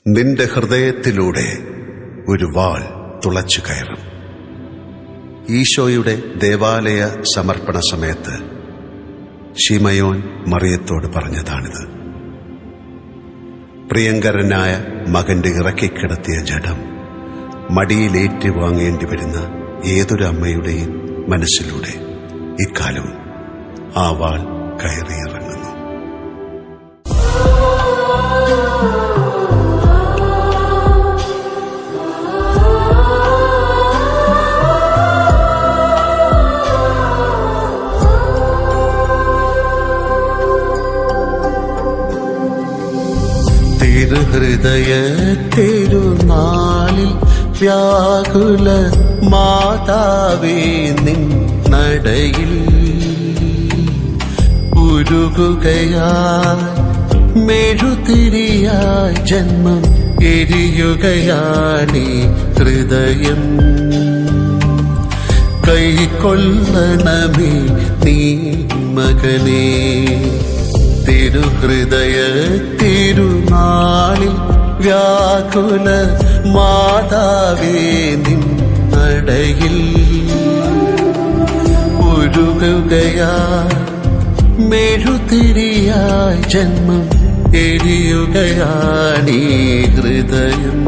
നിന്റെ ഹൃദയത്തിലൂടെ ഒരു വാൾ തുളച്ചു കയറും. ഈശോയുടെ ദേവാലയ സമർപ്പണ സമയത്ത് ശിമയോൻ മറിയത്തോട് പറഞ്ഞതാണിത്. പ്രിയങ്കരനായ മകന്റെ ഇറക്കിക്കിടത്തിയ ജഡം മടിയിലേറ്റുവാങ്ങേണ്ടി വരുന്ന ഏതൊരു അമ്മയുടെയും മനസ്സിലൂടെ ഇക്കാലവും ആ വാൾ കയറിയിറങ്ങുന്നു. തിരുഹൃദയ തിരുനാളിൽ വ്യാകുല മാതാവേ നിൻ നടയിൽ ഉരുകുകയായി മെഴുതിരിയായി ജന്മം എരിയുകയാണീ ഹൃദയം. കൈക്കൊള്ളണമേ നീ മകനേ, തിരുഹൃദയ തിരുനാളിൽ വ്യാകുല മാതാവേ നിൻ നടയിൽ ഉരുകുകയായി മെഴുതിരിയായി ജന്മം എരിയുകയാണീ ഹൃദയം.